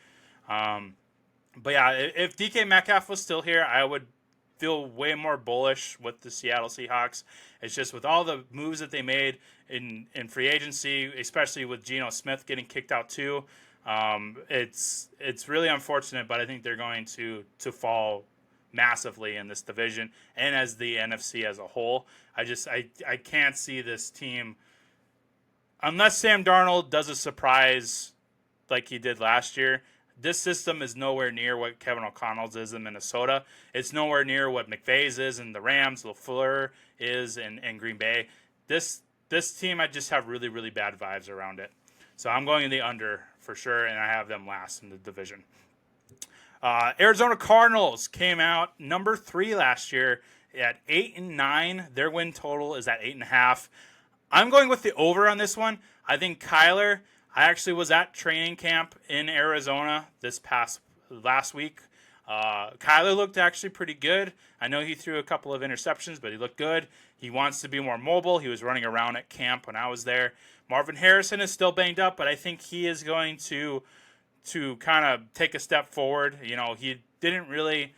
Speaker 1: But yeah, if DK Metcalf was still here, I would feel way more bullish with the Seattle Seahawks. It's just with all the moves that they made in free agency, especially with Geno Smith getting kicked out too. It's really unfortunate, but I think they're going to fall massively in this division and as the NFC as a whole. I can't see this team unless Sam Darnold does a surprise like he did last year. This system is nowhere near what Kevin O'Connell's is in Minnesota. It's nowhere near what McVay's is in the Rams, LaFleur is in Green Bay. This team, I just have really, really bad vibes around it. So I'm going in the under for sure, and I have them last in the division. Arizona Cardinals came out number 3 last year at 8-9. Their win total is at 8.5. I'm going with the over on this one. I think Kyler. I actually was at training camp in Arizona last week. Kyler looked actually pretty good. I know he threw a couple of interceptions, but he looked good. He wants to be more mobile. He was running around at camp when I was there. Marvin Harrison is still banged up, but I think he is going to kind of take a step forward. You know, he didn't really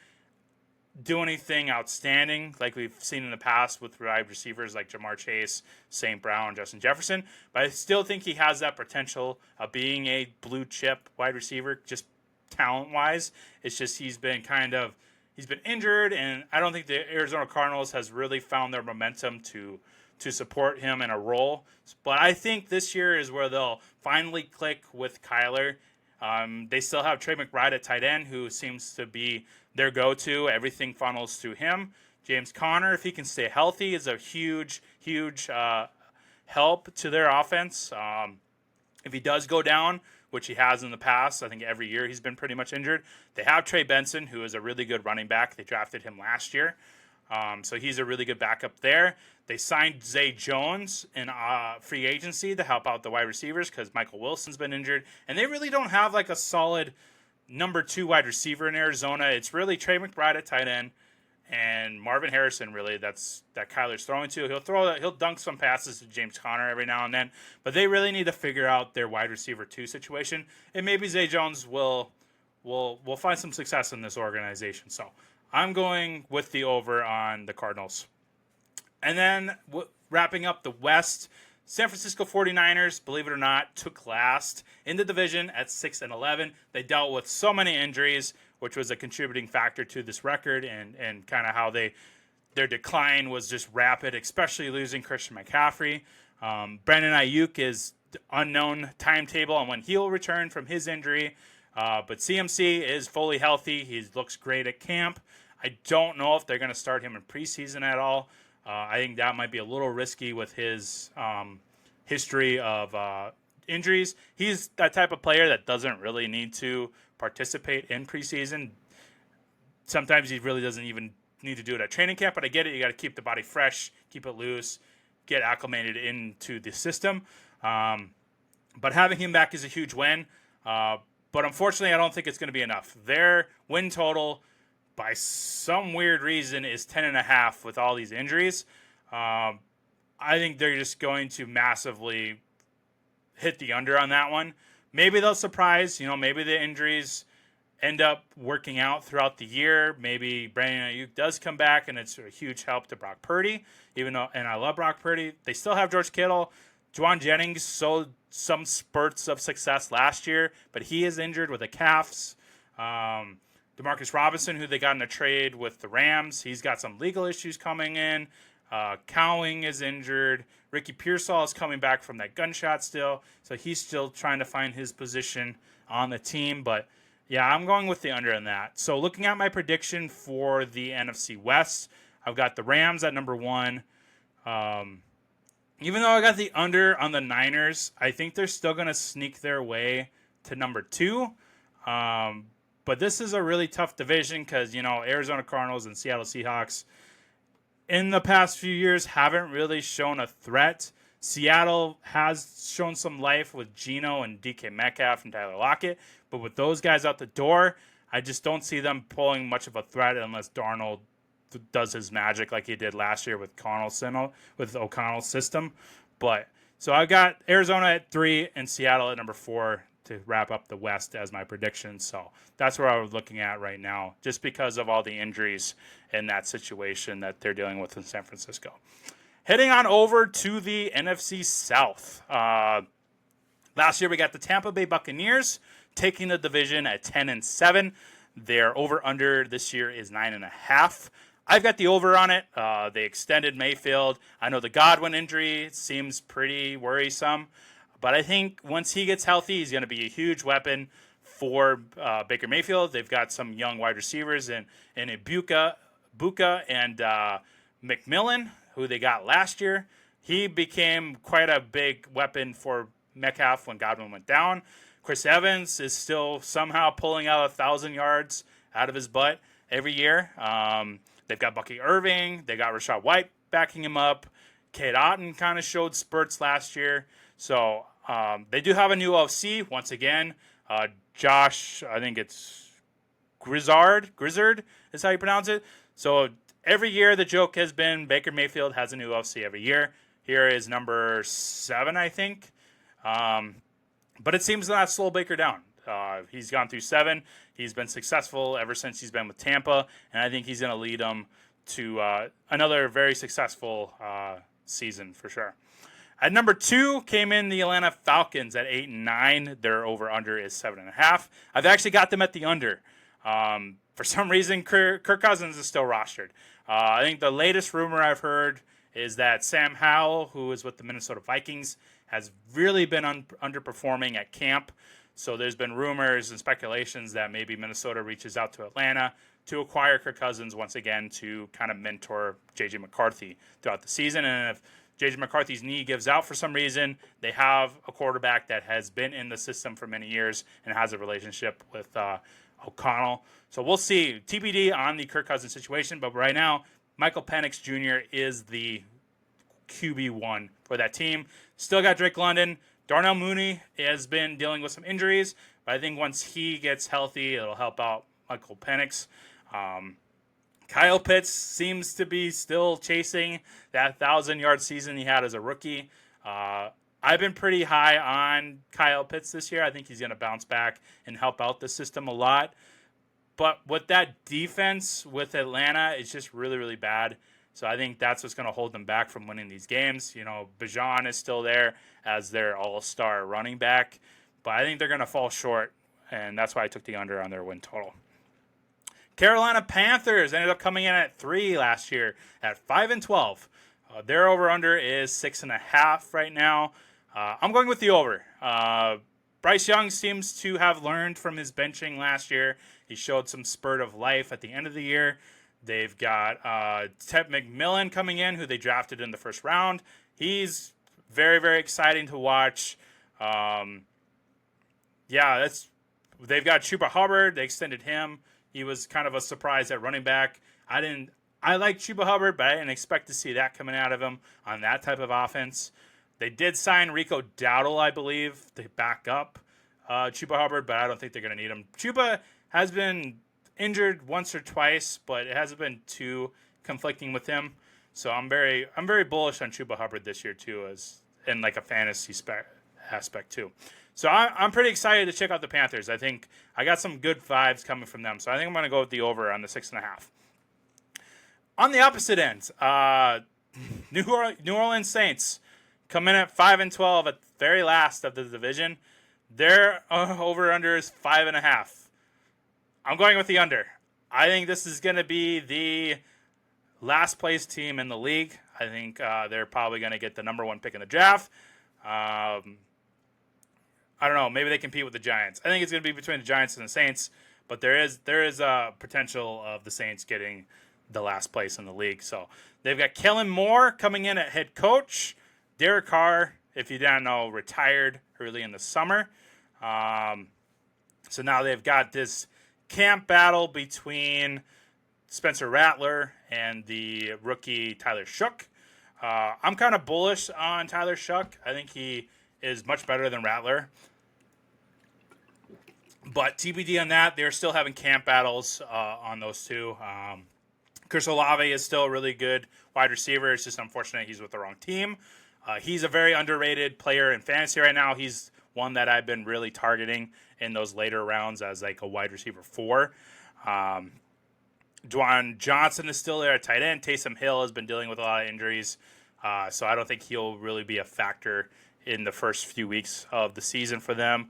Speaker 1: do anything outstanding like we've seen in the past with wide receivers like Jamar Chase, St. Brown, Justin Jefferson. But I still think he has that potential of being a blue chip wide receiver, just talent-wise. It's just he's been injured, and I don't think the Arizona Cardinals has really found their momentum to support him in a role. But I think this year is where they'll finally click with Kyler. They still have Trey McBride at tight end, who seems to be their go-to. Everything funnels through him. James Conner, if he can stay healthy, is a huge help to their offense. If he does go down, which he has in the past, I think every year he's been pretty much injured. They have Trey Benson, who is a really good running back. They drafted him last year. So he's a really good backup there. They signed Zay Jones in free agency to help out the wide receivers because Michael Wilson's been injured. And they really don't have like a solid number 2 wide receiver in Arizona. It's really Trey McBride at tight end and Marvin Harrison, really, that Kyler's throwing to. He'll dunk some passes to James Conner every now and then. But they really need to figure out their wide receiver 2 situation. And maybe Zay Jones will find some success in this organization. So I'm going with the over on the Cardinals. And then wrapping up the West, San Francisco 49ers, believe it or not, took last in the division at 6-11. They dealt with so many injuries, which was a contributing factor to this record and kind of how their decline was just rapid, especially losing Christian McCaffrey. Brandon Ayuk is unknown timetable on when he'll return from his injury. But CMC is fully healthy. He looks great at camp. I don't know if they're going to start him in preseason at all. I think that might be a little risky with his history of injuries. He's that type of player that doesn't really need to participate in preseason. Sometimes he really doesn't even need to do it at training camp, but I get it. You got to keep the body fresh, keep it loose. get acclimated into the system. But having him back is a huge win. But unfortunately, I don't think it's going to be enough. Their win total, by some weird reason, is 10.5 with all these injuries. I think they're just going to massively hit the under on that one. Maybe they'll surprise. Maybe the injuries end up working out throughout the year. Maybe Brandon Ayuk does come back, and it's a huge help to Brock Purdy. And I love Brock Purdy. They still have George Kittle. Juwan Jennings showed some spurts of success last year, but he is injured with the calves. Demarcus Robinson, who they got in a trade with the Rams, he's got some legal issues coming in. Cowing is injured. Ricky Pearsall is coming back from that gunshot still, so he's still trying to find his position on the team. But yeah, I'm going with the under on that. So looking at my prediction for the NFC West, I've got the Rams at number 1. Even though I got the under on the Niners, I think they're still going to sneak their way to number 2. But this is a really tough division because, Arizona Cardinals and Seattle Seahawks in the past few years haven't really shown a threat. Seattle has shown some life with Geno and DK Metcalf and Tyler Lockett. But with those guys out the door, I just don't see them pulling much of a threat unless Darnold does his magic like he did last year with O'Connell's system. But so I got Arizona at 3 and Seattle at number 4 to wrap up the West as my prediction. So that's where I was looking at right now, just because of all the injuries in that situation that they're dealing with in San Francisco. Heading on over to the NFC South. Last year we got the Tampa Bay Buccaneers taking the division at 10-7. Their over-under this year is 9.5. I've got the over on it. They extended Mayfield. I know the Godwin injury seems pretty worrisome, but I think once he gets healthy, he's going to be a huge weapon for Baker Mayfield. They've got some young wide receivers in Buka and McMillan, who they got last year. He became quite a big weapon for Metcalf when Godwin went down. Chris Evans is still somehow pulling out 1,000 yards out of his butt every year. They've got Bucky Irving. They got Rashad White backing him up. Cade Otton kind of showed spurts last year. So they do have a new OC once again. Josh, I think it's Grizzard is how you pronounce it. So every year the joke has been Baker Mayfield has a new OC every year. Here is number 7, I think. But it seems to not slow Baker down. He's gone through 7. He's been successful ever since he's been with Tampa, and I think he's going to lead them to another very successful season for sure. At number 2 came in the Atlanta Falcons at 8-9. Their over-under is 7.5. I've actually got them at the under. For some reason, Kirk Cousins is still rostered. I think the latest rumor I've heard is that Sam Howell, who is with the Minnesota Vikings, has really been underperforming at camp. So there's been rumors and speculations that maybe Minnesota reaches out to Atlanta to acquire Kirk Cousins once again to kind of mentor J.J. McCarthy throughout the season. And if J.J. McCarthy's knee gives out for some reason, they have a quarterback that has been in the system for many years and has a relationship with O'Connell. So we'll see. TBD on the Kirk Cousins situation. But right now, Michael Penix Jr. is the QB1 for that team. Still got Drake London. Darnell Mooney has been dealing with some injuries, but I think once he gets healthy, it'll help out Michael Penix. Kyle Pitts seems to be still chasing that 1,000-yard season he had as a rookie. I've been pretty high on Kyle Pitts this year. I think he's going to bounce back and help out the system a lot. But with that defense with Atlanta, it's just really, really bad. So I think that's what's going to hold them back from winning these games. Bijan is still there as their all-star running back. But I think they're going to fall short, and that's why I took the under on their win total. Carolina Panthers ended up coming in at 3 last year at 5-12. Their over-under is 6.5 right now. I'm going with the over. Bryce Young seems to have learned from his benching last year. He showed some spurt of life at the end of the year. They've got Ted McMillan coming in, who they drafted in the first round. He's very, very exciting to watch. They've got Chuba Hubbard. They extended him. He was kind of a surprise at running back. I I like Chuba Hubbard, but I didn't expect to see that coming out of him on that type of offense. They did sign Rico Dowdle, I believe, to back up Chuba Hubbard, but I don't think they're going to need him. Chuba has been injured once or twice, but it hasn't been too conflicting with him. So I'm very bullish on Chuba Hubbard this year too, as in like a fantasy aspect too. So I'm pretty excited to check out the Panthers. I think I got some good vibes coming from them. So I think I'm going to go with the over on the 6.5. On the opposite end, New Orleans Saints come in at 5-12 at the very last of the division. Their over-under is 5.5. I'm going with the under. I think this is going to be the last place team in the league. I think they're probably going to get the number 1 pick in the draft. I don't know. Maybe they compete with the Giants. I think it's going to be between the Giants and the Saints, but there is a potential of the Saints getting the last place in the league. So they've got Kellen Moore coming in at head coach. Derek Carr, if you didn't know, retired early in the summer. So now they've got this camp battle between Spencer Rattler and the rookie Tyler Shough. I'm kind of bullish on Tyler Shough. I think he is much better than Rattler. But TBD on that. They're still having camp battles on those two. Chris Olave is still a really good wide receiver. It's just unfortunate he's with the wrong team. He's a very underrated player in fantasy right now. He's one that I've been really targeting in those later rounds as like a wide receiver 4. Dwan Johnson is still there at tight end. Taysom Hill has been dealing with a lot of injuries. So I don't think he'll really be a factor in the first few weeks of the season for them.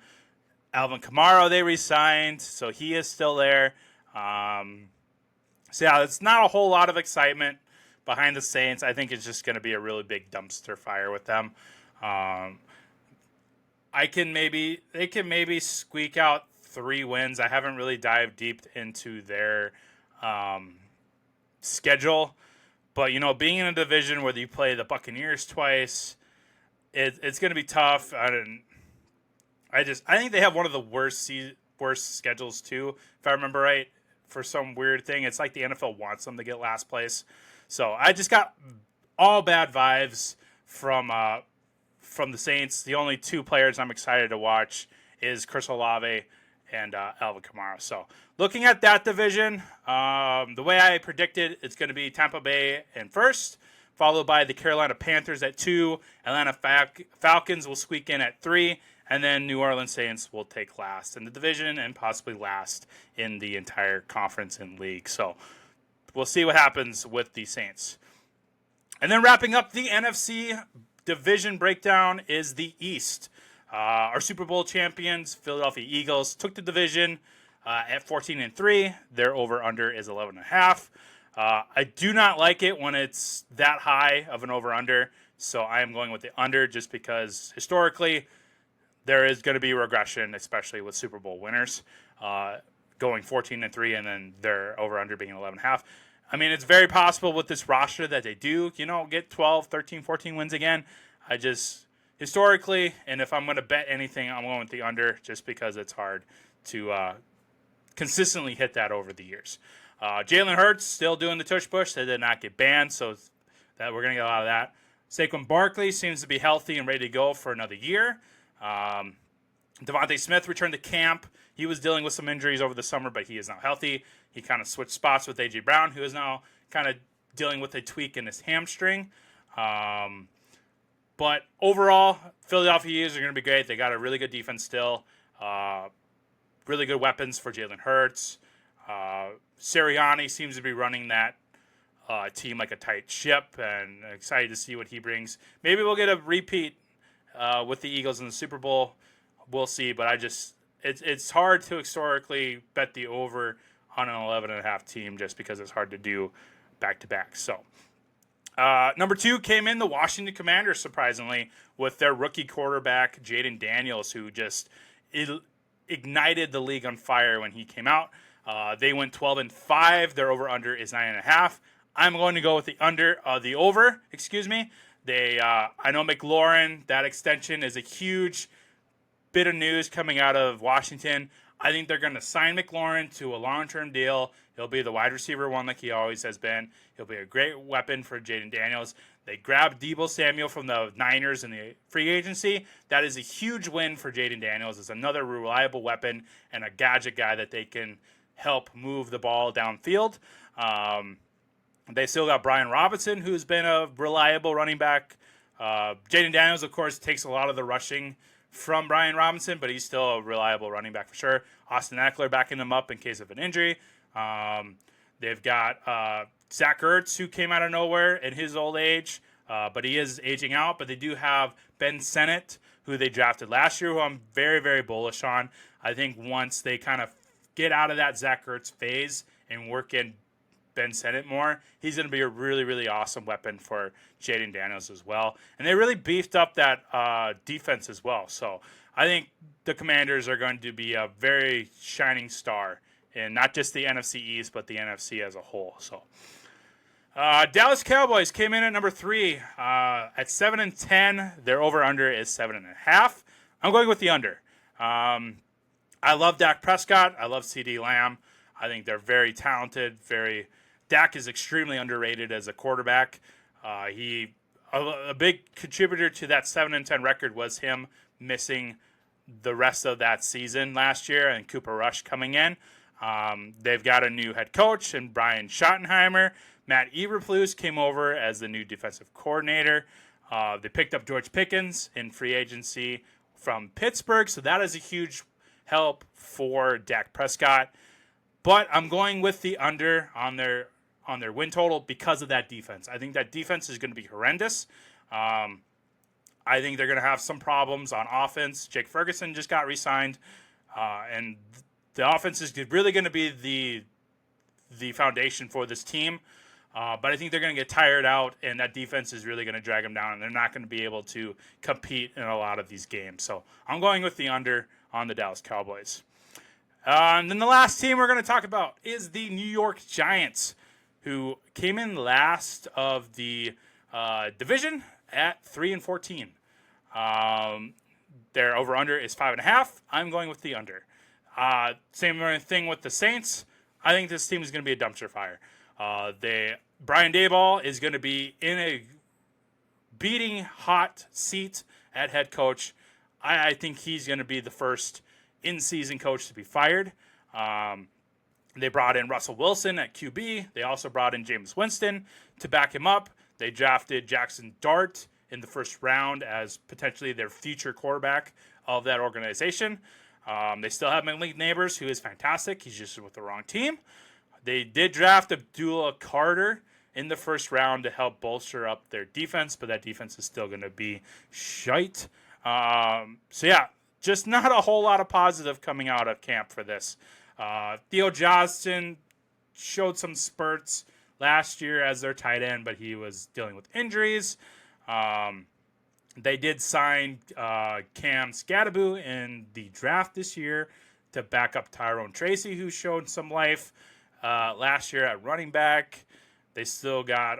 Speaker 1: Alvin Kamara, they re-signed, so he is still there. So yeah, it's not a whole lot of excitement behind the Saints. I think it's just going to be a really big dumpster fire with them. They can maybe squeak out 3 wins. I haven't really dived deep into their schedule, but being in a division where you play the Buccaneers twice, it's going to be tough. I think they have one of the worst schedules too, if I remember right. For some weird thing, it's like the NFL wants them to get last place. So I just got all bad vibes from the Saints. The only 2 players I'm excited to watch is Chris Olave and Alvin Kamara. So looking at that division, the way I predicted, it's going to be Tampa Bay in first, followed by the Carolina Panthers at 2. Atlanta Falcons will squeak in at 3. And then New Orleans Saints will take last in the division and possibly last in the entire conference and league. So we'll see what happens with the Saints. And then wrapping up the NFC division breakdown is the East. Our Super Bowl champions, Philadelphia Eagles, took the division at 14-3. Their over-under is 11.5. I do not like it when it's that high of an over-under, so I am going with the under just because historically there is going to be regression, especially with Super Bowl winners, going 14-3 and then their over-under being 11.5. I mean, it's very possible with this roster that they do, get 12, 13, 14 wins again. I just, historically, and if I'm going to bet anything, I'm going with the under just because it's hard to consistently hit that over the years. Jalen Hurts still doing the tush push. They did not get banned, so that we're going to get a lot of that. Saquon Barkley seems to be healthy and ready to go for another year. Devontae Smith returned to camp. He was dealing with some injuries over the summer, but he is now healthy. He kind of switched spots with A.J. Brown, who is now kind of dealing with a tweak in his hamstring. But overall, Philadelphia Eagles are going to be great. They got a really good defense still. Really good weapons for Jalen Hurts. Sirianni seems to be running that team like a tight ship, and excited to see what he brings. Maybe we'll get a repeat with the Eagles in the Super Bowl. We'll see, but it's hard to historically bet the over on an 11.5 team just because it's hard to do back-to-back. So number 2 came in the Washington Commanders, surprisingly, with their rookie quarterback, Jaden Daniels, who just ignited the league on fire when he came out. They went 12-5. Their over-under is 9.5. I'm going to go with the over. I know McLaurin, that extension is a huge bit of news coming out of Washington. I think they're going to sign McLaurin to a long-term deal. He'll be the wide receiver one like he always has been. He'll be a great weapon for Jaden Daniels. They grabbed Deebo Samuel from the Niners in the free agency. That is a huge win for Jaden Daniels. It's another reliable weapon and a gadget guy that they can help move the ball downfield. They still got Brian Robinson, who's been a reliable running back. Jaden Daniels, of course, takes a lot of the rushing from Brian Robinson, but he's still a reliable running back for sure. Austin Eckler backing them up in case of an injury. They've got Zach Ertz, who came out of nowhere in his old age, but he is aging out. But they do have Ben Sinnott, who they drafted last year, who I'm very, very bullish on. I think once they kind of get out of that Zach Ertz phase and work in Ben Sinnott more, he's going to be a really, really awesome weapon for Jaden Daniels as well. And they really beefed up that defense as well. So I think the Commanders are going to be a very shining star in not just the NFC East, but the NFC as a whole. So Dallas Cowboys came in at number 3 at 7-10. Their over/under is 7.5. I'm going with the under. I love Dak Prescott. I love CD Lamb. I think they're very talented. Dak is extremely underrated as a quarterback. A big contributor to that 7-10 record was him missing the rest of that season last year and Cooper Rush coming in. They've got a new head coach and Brian Schottenheimer. Matt Eberflus came over as the new defensive coordinator. They picked up George Pickens in free agency from Pittsburgh, so that is a huge help for Dak Prescott. But I'm going with the under on their win total because of that defense. I think that defense is going to be horrendous. I think they're going to have some problems on offense. Jake Ferguson just got re-signed, and the offense is really going to be the foundation for this team. But I think they're going to get tired out, and that defense is really going to drag them down, and they're not going to be able to compete in a lot of these games. So I'm going with the under on the Dallas Cowboys. And then the last team we're going to talk about is the New York Giants, who came in last of the division at 3-14. Their over/under is 5.5. I'm going with the under. Same thing with the Saints. I think this team is going to be a dumpster fire. Brian Daboll is going to be in a beating hot seat at head coach. I think he's going to be the first in-season coach to be fired. They brought in Russell Wilson at QB. They also brought in Jameis Winston to back him up. They drafted Jackson Dart in the first round as potentially their future quarterback of that organization. They still have Malik Neighbors, who is fantastic. He's just with the wrong team. They did draft Abdullah Carter in the first round to help bolster up their defense, but that defense is still going to be shite. Just not a whole lot of positive coming out of camp for this. Theo Johnston showed some spurts last year as their tight end, but he was dealing with injuries. They did sign Cam Scadaboo in the draft this year to back up Tyrone Tracy, who showed some life last year at running back. They still got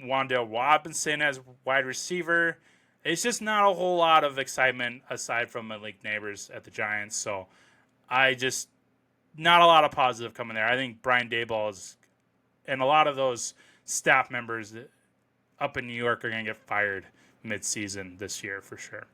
Speaker 1: Wan'Dale Robinson as wide receiver. It's just not a whole lot of excitement aside from Malik Neighbors at the Giants. So not a lot of positive coming there. I think Brian Daboll and a lot of those staff members up in New York are going to get fired mid-season this year for sure.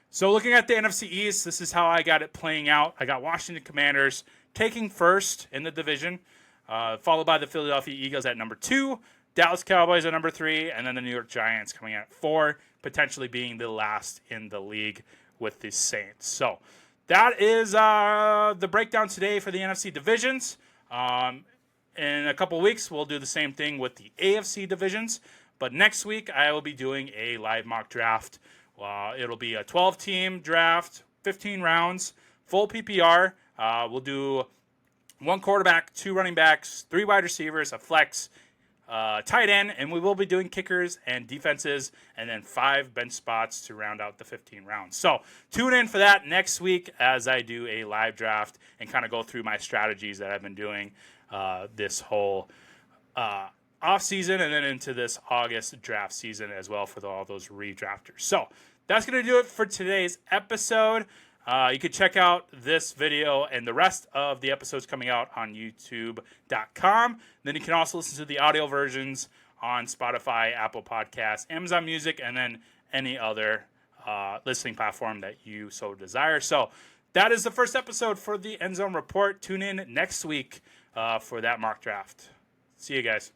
Speaker 1: So looking at the NFC East, this is how I got it playing out. I got Washington Commanders taking first in the division, followed by the Philadelphia Eagles at number 2, Dallas Cowboys at number 3, and then the New York Giants coming in at 4, potentially being the last in the league with the Saints. So that is the breakdown today for the NFC divisions. In a couple weeks, we'll do the same thing with the AFC divisions. But next week, I will be doing a live mock draft. It'll be a 12-team draft, 15 rounds, full PPR. We'll do 1 quarterback, 2 running backs, 3 wide receivers, a flex, tight end, and we will be doing kickers and defenses, and then 5 bench spots to round out the 15 rounds. So tune in for that next week as I do a live draft and kind of go through my strategies that I've been doing this whole off season and then into this August draft season as well for all those redrafters. So that's going to do it for today's episode. You can check out this video and the rest of the episodes coming out on youtube.com. Then you can also listen to the audio versions on Spotify, Apple Podcasts, Amazon Music, and then any other listening platform that you so desire. So that is the first episode for the Endzone Report. Tune in next week for that mock draft. See you guys.